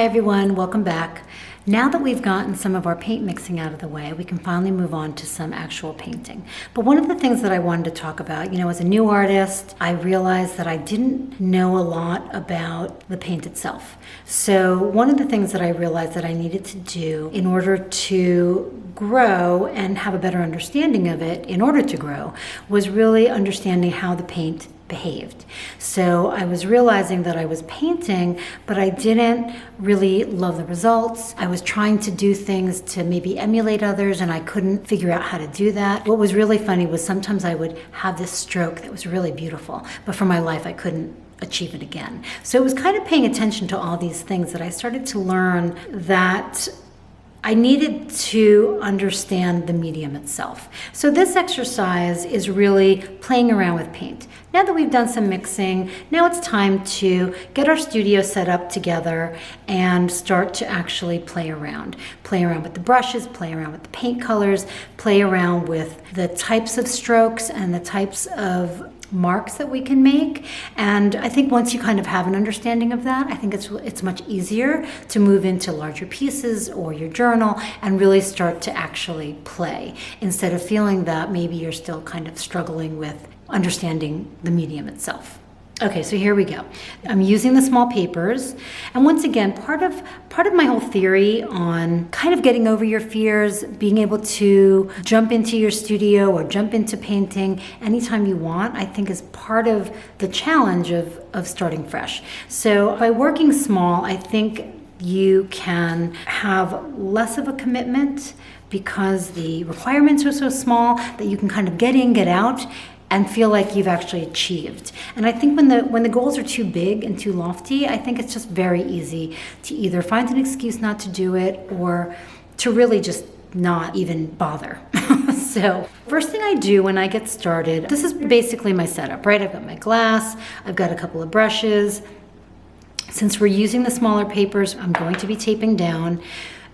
Hi everyone, welcome back. Now that we've gotten some of our paint mixing out of the way, we can finally move on to some actual painting. But one of the things that I wanted to talk about, as a new artist, I realized that I didn't know a lot about the paint itself. So one of the things that I realized that I needed to do in order to grow and have a better understanding of it, in order to grow, was really understanding how the paint behaved. So I was realizing that I was painting, but I didn't really love the results. I was trying to do things to maybe emulate others, and I couldn't figure out how to do that. What was really funny was sometimes I would have this stroke that was really beautiful, but for my life I couldn't achieve it again. So it was kind of paying attention to all these things that I started to learn that I needed to understand the medium itself. So this exercise is really playing around with paint. Now that we've done some mixing, now it's time to get our studio set up together and start to actually play around. Play around with the brushes, play around with the paint colors, play around with the types of strokes and the types of marks that we can make. And I think once you kind of have an understanding of that, I think it's much easier to move into larger pieces or your journal and really start to actually play, instead of feeling that maybe you're still kind of struggling with understanding the medium itself. Okay, so here we go. I'm using the small papers. And once again, part of my whole theory on kind of getting over your fears, being able to jump into your studio or jump into painting anytime you want, I think is part of the challenge of starting fresh. So by working small, I think you can have less of a commitment because the requirements are so small that you can kind of get in, get out, and feel like you've actually achieved. And I think when the goals are too big and too lofty, I think it's just very easy to either find an excuse not to do it or to really just not even bother. So first thing I do when I get started, this is basically my setup, right? I've got my glass, I've got a couple of brushes. Since we're using the smaller papers, I'm going to be taping down,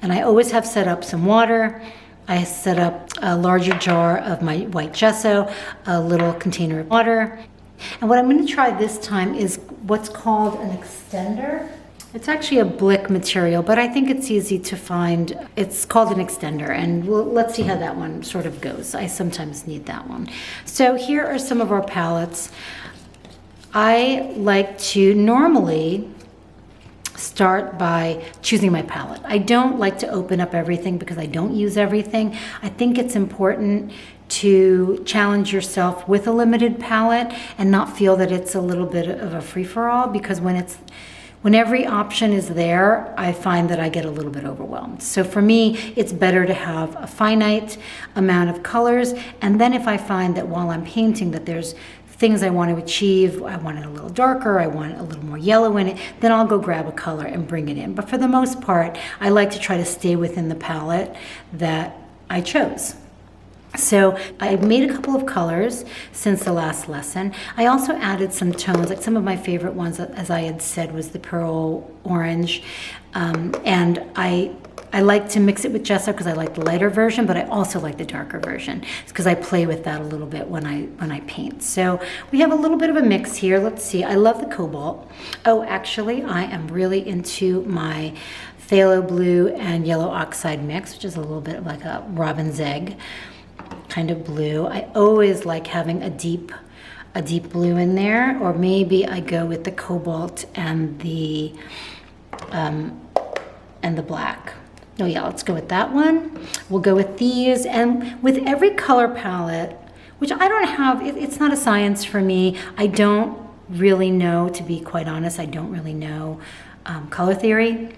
and I always have set up some water. I set up a larger jar of my white gesso, a little container of water. And what I'm going to try this time is what's called an extender. It's actually a blick material, but I think it's easy to find. It's called an extender, and let's see how that one sort of goes. I sometimes need that one. So here are some of our palettes. I like to normally start by choosing my palette. I don't like to open up everything because I don't use everything. I think it's important to challenge yourself with a limited palette and not feel that it's a little bit of a free-for-all, because when every option is there, I find that I get a little bit overwhelmed. So for me, it's better to have a finite amount of colors, and then if I find that while I'm painting that there's things I want to achieve, I want it a little darker, I want a little more yellow in it, then I'll go grab a color and bring it in. But for the most part, I like to try to stay within the palette that I chose. So I made a couple of colors since the last lesson. I also added some tones, like some of my favorite ones, as I had said, was the pearl orange. And I like to mix it with gesso because I like the lighter version, but I also like the darker version because I play with that a little bit when I paint. So we have a little bit of a mix here. Let's see. I love the cobalt. Oh, actually, I am really into my phthalo blue and yellow oxide mix, which is a little bit of like a robin's egg kind of blue. I always like having a deep blue in there, or maybe I go with the cobalt and the black. Oh yeah, let's go with that one. We'll go with these, and with every color palette, which I don't have, it's not a science for me. I don't really know, to be quite honest, I don't really know color theory.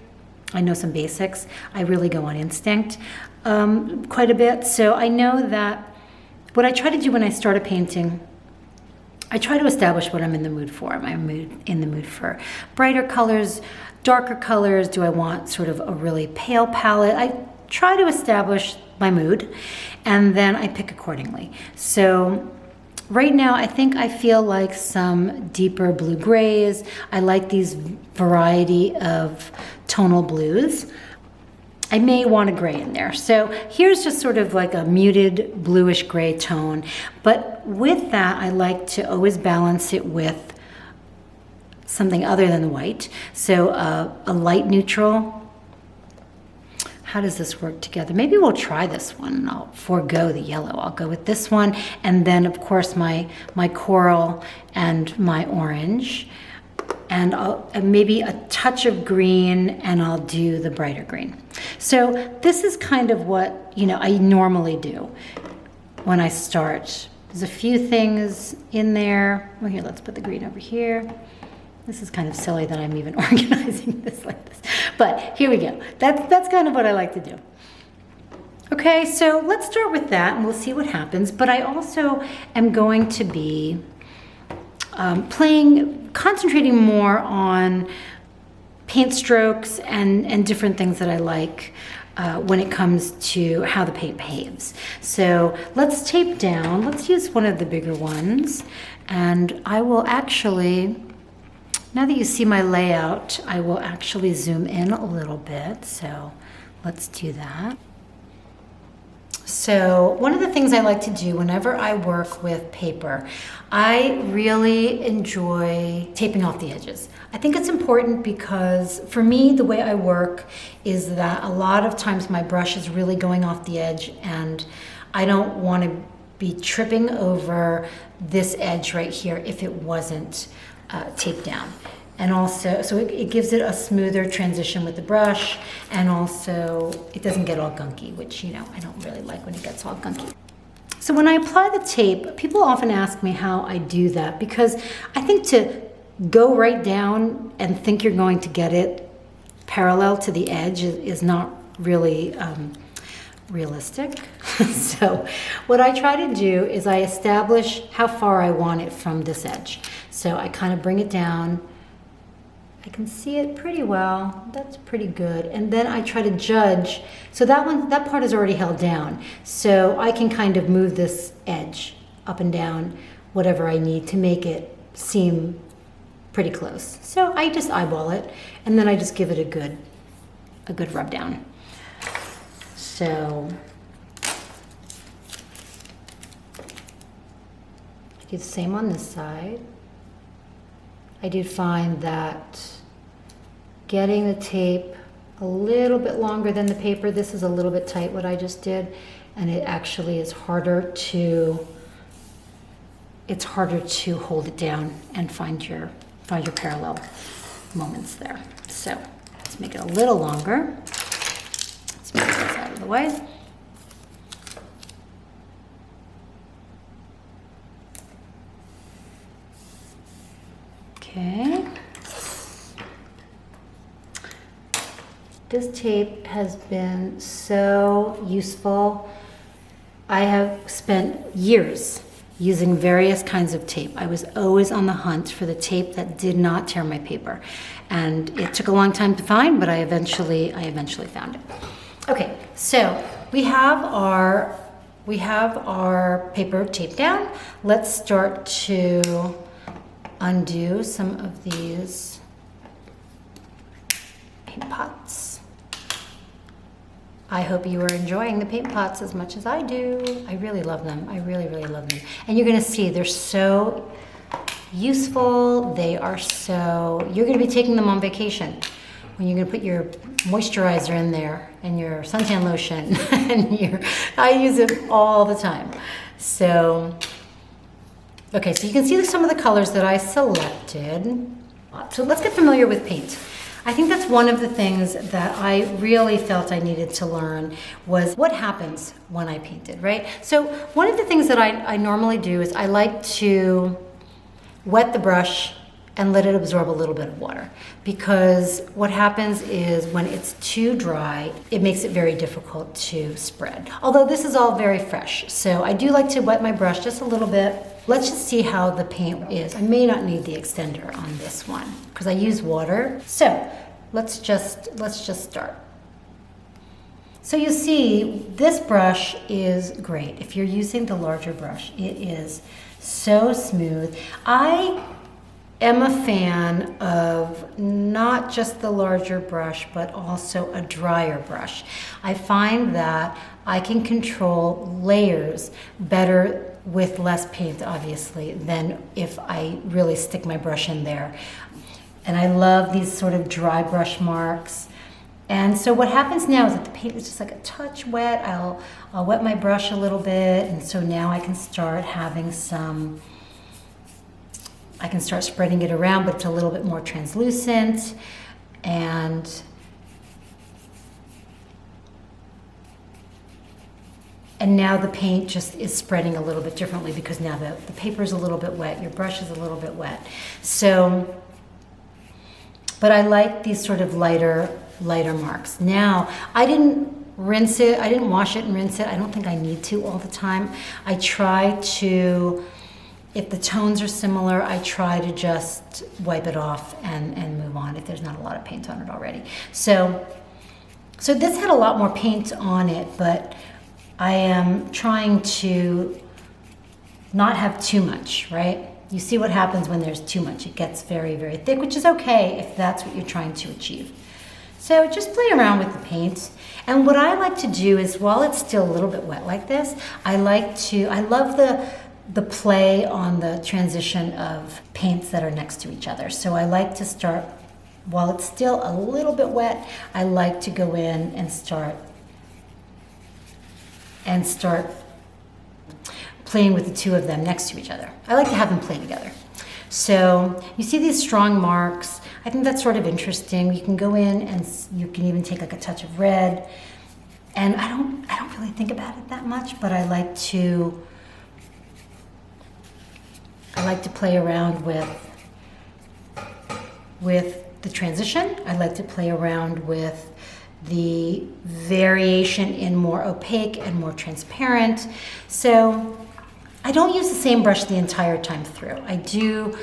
I know some basics. I really go on instinct quite a bit. So I know that what I try to do when I start a painting, I try to establish what I'm in the mood for. Am I in the mood for brighter colors, darker colors? Do I want sort of a really pale palette? I try to establish my mood, and then I pick accordingly. So right now, I think I feel like some deeper blue grays. I like these variety of tonal blues. I may want a gray in there. So here's just sort of like a muted bluish gray tone. But with that, I like to always balance it with something other than white. So a light neutral. How does this work together? Maybe we'll try this one and I'll forego the yellow. I'll go with this one. And then of course my coral and my orange. And maybe a touch of green, and I'll do the brighter green. So this is kind of what, you know, I normally do when I start. There's a few things in there. Well, here, let's put the green over here. This is kind of silly that I'm even organizing this like this. But here we go. That's kind of what I like to do. Okay, so let's start with that and we'll see what happens. But I also am going to be concentrating more on paint strokes and different things that I like when it comes to how the paint behaves. So let's tape down. Let's use one of the bigger ones. And I will actually, now that you see my layout, I will actually zoom in a little bit. So let's do that. So one of the things I like to do whenever I work with paper, I really enjoy taping off the edges. I think it's important because for me, the way I work is that a lot of times my brush is really going off the edge and I don't want to be tripping over this edge right here if it wasn't taped down. And also, so it gives it a smoother transition with the brush, and also it doesn't get all gunky, which, you know, I don't really like when it gets all gunky. So when I apply the tape, people often ask me how I do that, because I think to go right down and think you're going to get it parallel to the edge is not really realistic. So what I try to do is I establish how far I want it from this edge. So I kind of bring it down. I can see it pretty well. That's pretty good. And then I try to judge. So that part is already held down. So I can kind of move this edge up and down, whatever I need to make it seem pretty close. So I just eyeball it, and then I just give it a good rub down. So I do the same on this side. I did find that getting the tape a little bit longer than the paper, this is a little bit tight what I just did, and it actually is harder to hold it down and find your parallel moments there. So let's make it a little longer. Let's move this out of the way. Okay. This tape has been so useful. I have spent years using various kinds of tape. I was always on the hunt for the tape that did not tear my paper. And it took a long time to find, but I eventually found it. Okay, so we have our paper taped down. Let's start to undo some of these paint pots. I hope you are enjoying the paint pots as much as I do. I really love them. I really, really love them. And you're gonna see they're so useful. You're gonna be taking them on vacation when you're gonna put your moisturizer in there and your suntan lotion and I use it all the time. So, okay, so you can see some of the colors that I selected. So let's get familiar with paint. I think that's one of the things that I really felt I needed to learn was what happens when I painted, right? So one of the things that I normally do is I like to wet the brush and let it absorb a little bit of water, because what happens is when it's too dry, it makes it very difficult to spread. Although this is all very fresh, so I do like to wet my brush just a little bit. Let's just see how the paint is. I may not need the extender on this one because I use water. So let's just start. So you see, this brush is great. If you're using the larger brush, it is so smooth. I am a fan of not just the larger brush, but also a drier brush. I find that I can control layers better with less paint, obviously, than if I really stick my brush in there. And I love these sort of dry brush marks. And so what happens now is that the paint is just like a touch wet. I'll wet my brush a little bit, and so now I can start having some, I can start spreading it around, but it's a little bit more translucent. And now the paint just is spreading a little bit differently because now the paper is a little bit wet, your brush is a little bit wet. So, but I like these sort of lighter marks. Now, I didn't rinse it, I didn't wash it and rinse it. I don't think I need to all the time. I try to, if the tones are similar, I try to just wipe it off and move on if there's not a lot of paint on it already. So this had a lot more paint on it, but I am trying to not have too much, right? You see what happens when there's too much. It gets very, very thick, which is okay if that's what you're trying to achieve. So just play around with the paint. And what I like to do is, while it's still a little bit wet like this, I love the play on the transition of paints that are next to each other. So I like to start, while it's still a little bit wet, I like to go in and start playing with the two of them next to each other. I like to have them play together. So you see these strong marks. I think that's sort of interesting. You can go in and you can even take like a touch of red. And I don't really think about it that much, but I like to play around with the transition. I like to play around with the variation in more opaque and more transparent. So I don't use the same brush the entire time through. I do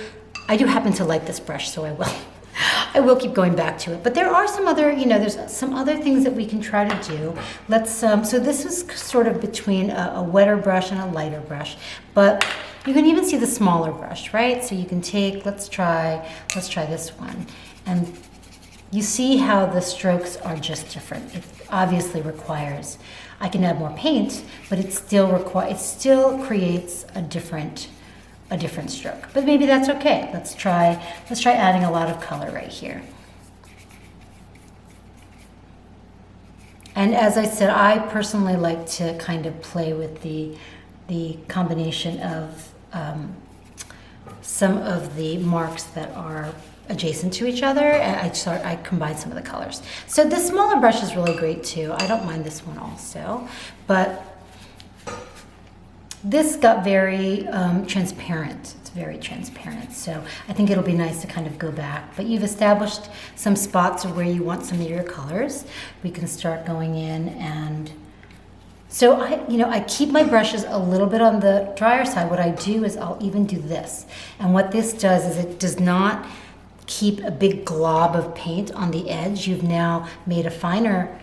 happen to like this brush, so I will keep going back to it. But there are some other, there's some other things that we can try to do. Let's, so this is sort of between a wetter brush and a lighter brush, but you can even see the smaller brush, right? So you can take, let's try this one. And you see how the strokes are just different. It obviously requires, I can add more paint, but it still creates a different stroke. But maybe that's okay. Let's try adding a lot of color right here. And as I said, I personally like to kind of play with the combination of some of the marks that are adjacent to each other, and I combine some of the colors. So this smaller brush is really great too. I don't mind this one also, but this got very transparent. It's very transparent, so I think it'll be nice to kind of go back. But you've established some spots of where you want some of your colors. We can start going in, and so I keep my brushes a little bit on the drier side. What I do is I'll even do this, and what this does is it does not keep a big glob of paint on the edge. You've now made a finer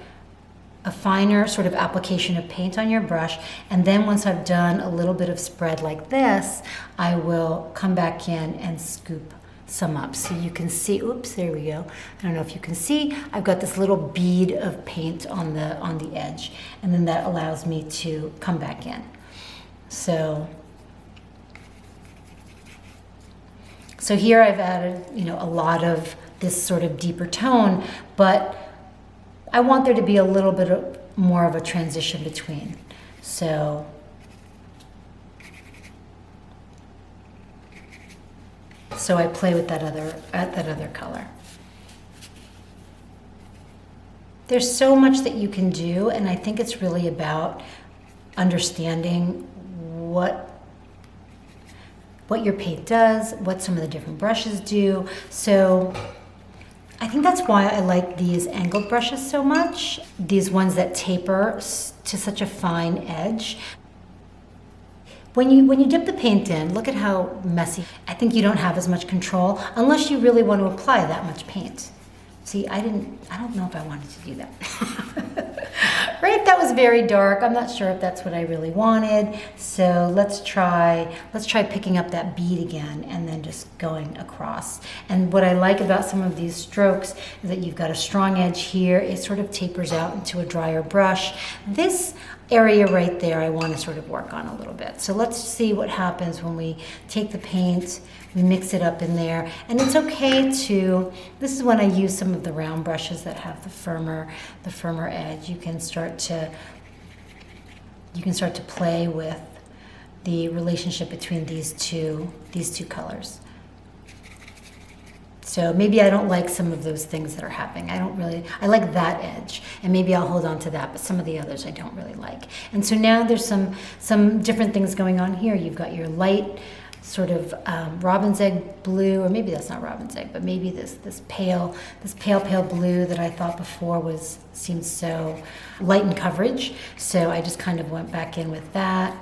sort of application of paint on your brush, and then once I've done a little bit of spread like this, I will come back in and scoop some up. So you can see, oops, there we go. I don't know if you can see, I've got this little bead of paint on the edge, and then that allows me to come back in. So here I've added, a lot of this sort of deeper tone, but I want there to be a little bit more of a transition between. So I play with that other color. There's so much that you can do, and I think it's really about understanding what your paint does, what some of the different brushes do. So I think that's why I like these angled brushes so much, these ones that taper to such a fine edge. When you dip the paint in, look at how messy. I think you don't have as much control unless you really want to apply that much paint. See, I don't know if I wanted to do that. Right, that was very dark. I'm not sure if that's what I really wanted. So let's try picking up that bead again and then just going across. And what I like about some of these strokes is that you've got a strong edge here. It sort of tapers out into a drier brush. This, area right there I want to sort of work on a little bit. So let's see what happens when we take the paint, we mix it up in there. And it's okay to, this is when I use some of the round brushes that have the firmer edge. You can start to play with the relationship between these two colors. So maybe I don't like some of those things that are happening. I like that edge, and maybe I'll hold on to that, but some of the others I don't really like. And so now there's some different things going on here. You've got your light sort of robin's egg blue, or maybe that's not robin's egg, but maybe this pale blue that I thought before seemed so light in coverage. So I just kind of went back in with that.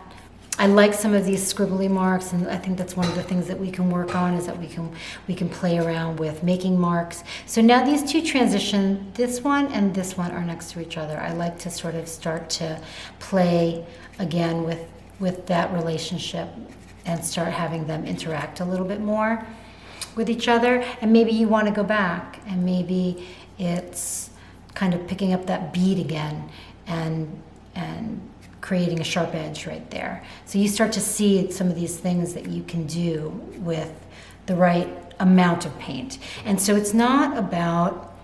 I like some of these scribbly marks, and I think that's one of the things that we can work on, is that we can play around with making marks. So now these two transition, this one and this one are next to each other. I like to sort of start to play again with that relationship and start having them interact a little bit more with each other. And maybe you want to go back, and maybe it's kind of picking up that bead again and creating a sharp edge right there. So you start to see some of these things that you can do with the right amount of paint. And so it's not about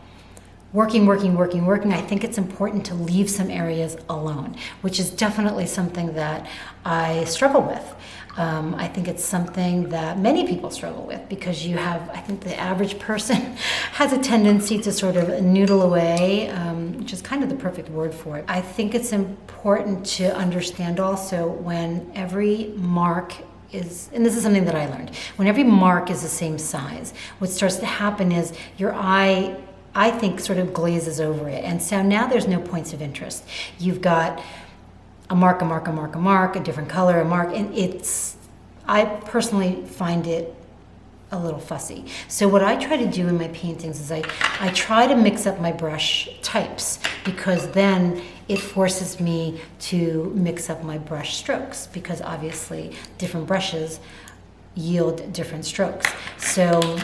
working. I think it's important to leave some areas alone, which is definitely something that I struggle with. I think it's something that many people struggle with, because I think the average person has a tendency to sort of noodle away, which is kind of the perfect word for it. I think it's important to understand also when every mark is, and this is something that I learned, when every mark is the same size, what starts to happen is your eye, I think, sort of glazes over it. And so now there's no points of interest. You've got a mark, a different color, a mark, and I personally find it a little fussy. So what I try to do in my paintings is I try to mix up my brush types, because then it forces me to mix up my brush strokes, because obviously different brushes yield different strokes. So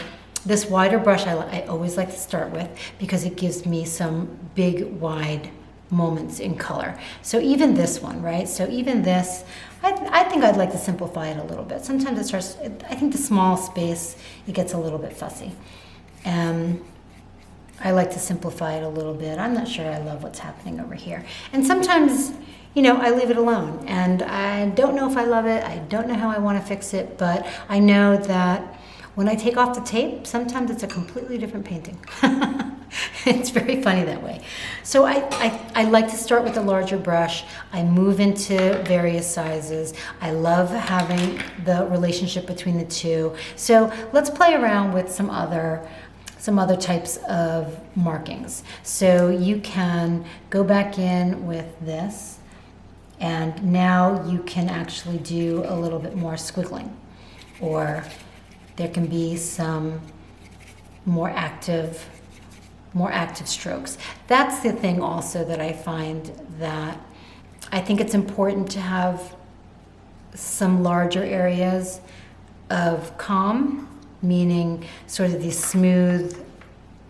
this wider brush I always like to start with, because it gives me some big, wide moments in color. So even this one, right? So even this, I think I'd like to simplify it a little bit. Sometimes I think the small space, it gets a little bit fussy. I like to simplify it a little bit. I'm not sure I love what's happening over here. And sometimes, I leave it alone, and I don't know if I love it. I don't know how I want to fix it, but I know that when I take off the tape, sometimes it's a completely different painting. It's very funny that way. So I like to start with a larger brush. I move into various sizes. I love having the relationship between the two. So let's play around with some other types of markings. So you can go back in with this, and now you can actually do a little bit more squiggling, or there can be some more active strokes. That's the thing also that I find, that I think it's important to have some larger areas of calm, meaning sort of these smooth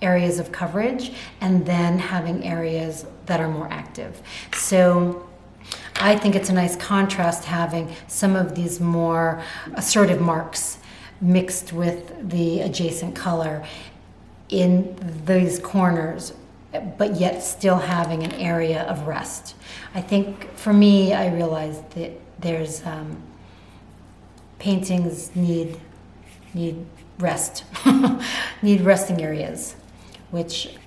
areas of coverage, and then having areas that are more active. So I think it's a nice contrast having some of these more assertive marks mixed with the adjacent color in these corners, but yet still having an area of rest. I think for me, I realized that there's paintings need rest, need resting areas, which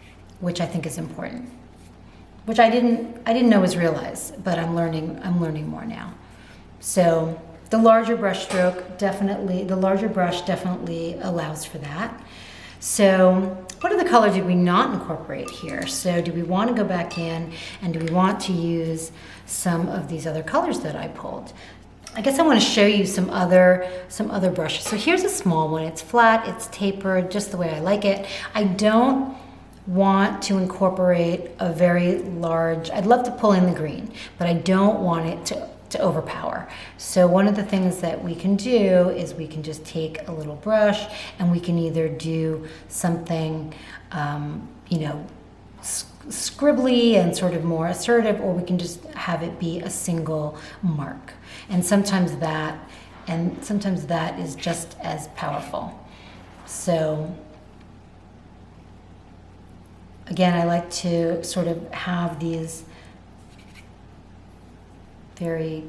I think is important, which I didn't know was realized, but I'm learning more now. So the larger brush definitely allows for that. So what other color did we not incorporate here? So do we want to go back in, and do we want to use some of these other colors that I pulled? I guess I want to show you some other brushes. So here's a small one. It's flat, it's tapered, just the way I like it. I don't want to incorporate a very large, I'd love to pull in the green, but I don't want it to overpower. So one of the things that we can do is we can just take a little brush, and we can either do something, scribbly and sort of more assertive, or we can just have it be a single mark. And sometimes that is just as powerful. So again, I like to sort of have these very,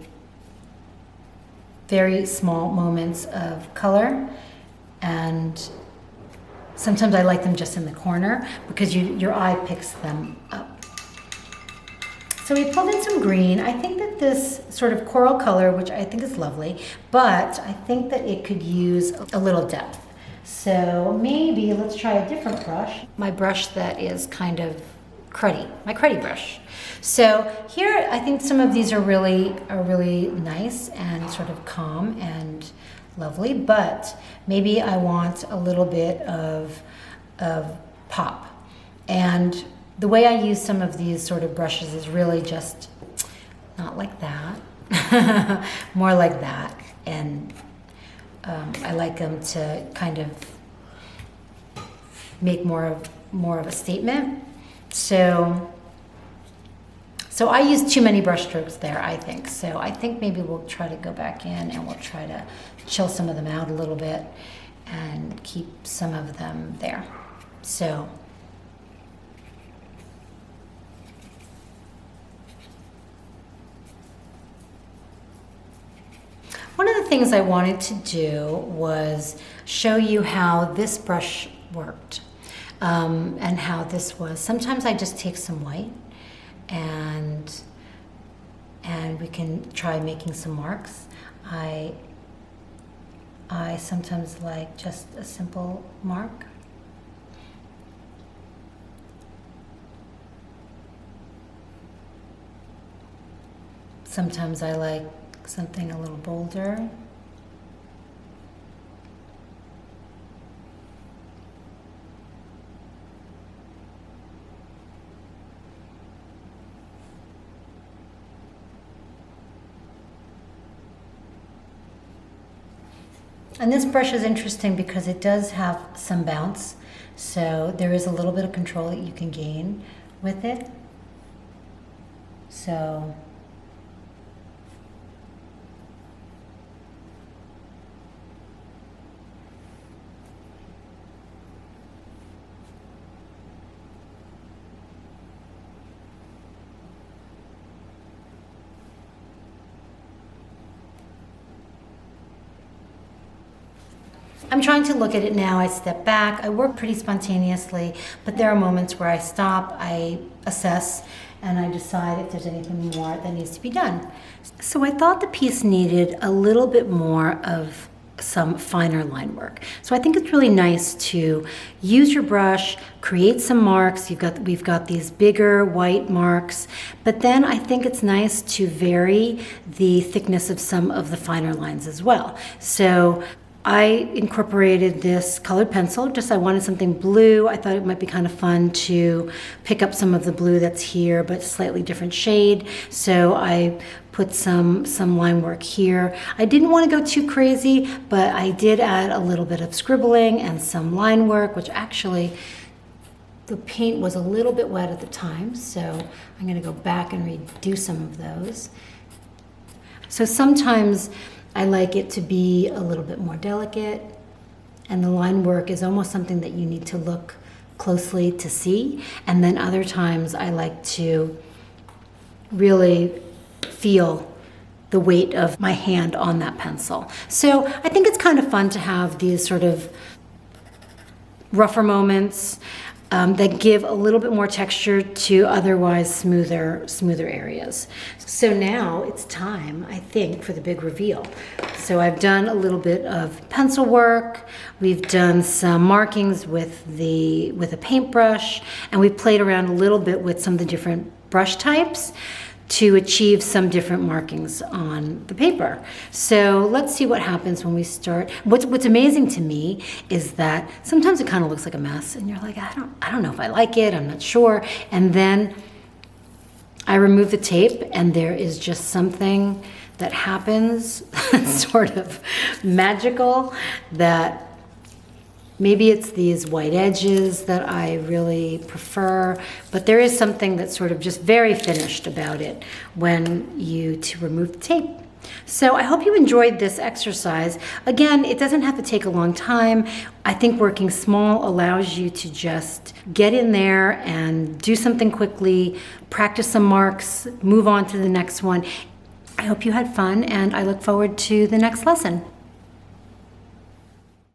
very small moments of color, and sometimes I like them just in the corner because your eye picks them up. So we pulled in some green. I think that this sort of coral color, which I think is lovely, but I think that it could use a little depth. So maybe let's try a different brush. My brush that is kind of cruddy, my cruddy brush. So here, I think some of these are really nice and sort of calm and lovely, but maybe I want a little bit of pop. And the way I use some of these sort of brushes is really just not like that, more like that. And I like them to kind of make more of a statement. So I used too many brush strokes there, I think. So I think maybe we'll try to go back in and we'll try to chill some of them out a little bit and keep some of them there. So one of the things I wanted to do was show you how this brush worked, and how this was. Sometimes I just take some white and we can try making some marks. I sometimes like just a simple mark. Sometimes I like something a little bolder. And this brush is interesting because it does have some bounce, so there is a little bit of control that you can gain with it. So I'm trying to look at it now. I step back. I work pretty spontaneously, but there are moments where I stop, I assess, and I decide if there's anything more that needs to be done. So I thought the piece needed a little bit more of some finer line work. So I think it's really nice to use your brush, create some marks. We've got these bigger white marks, but then I think it's nice to vary the thickness of some of the finer lines as well. So I incorporated this colored pencil. I wanted something blue. I thought it might be kind of fun to pick up some of the blue that's here, but slightly different shade. So I put some line work here. I didn't want to go too crazy, but I did add a little bit of scribbling and some line work, which actually the paint was a little bit wet at the time. So I'm going to go back and redo some of those. So sometimes I like it to be a little bit more delicate, and the line work is almost something that you need to look closely to see. And then other times I like to really feel the weight of my hand on that pencil. So I think it's kind of fun to have these sort of rougher moments that give a little bit more texture to otherwise smoother areas. So now it's time, I think, for the big reveal. So I've done a little bit of pencil work. We've done some markings with a paintbrush, and we've played around a little bit with some of the different brush types to achieve some different markings on the paper. So let's see what happens when we start. What's amazing to me is that sometimes it kind of looks like a mess, and you're like, I don't know if I like it, I'm not sure. And then I remove the tape, and there is just something that happens, sort of magical, that Maybe it's these white edges that I really prefer, but there is something that's sort of just very finished about it when you remove the tape. So I hope you enjoyed this exercise. Again, it doesn't have to take a long time. I think working small allows you to just get in there and do something quickly, practice some marks, move on to the next one. I hope you had fun, and I look forward to the next lesson.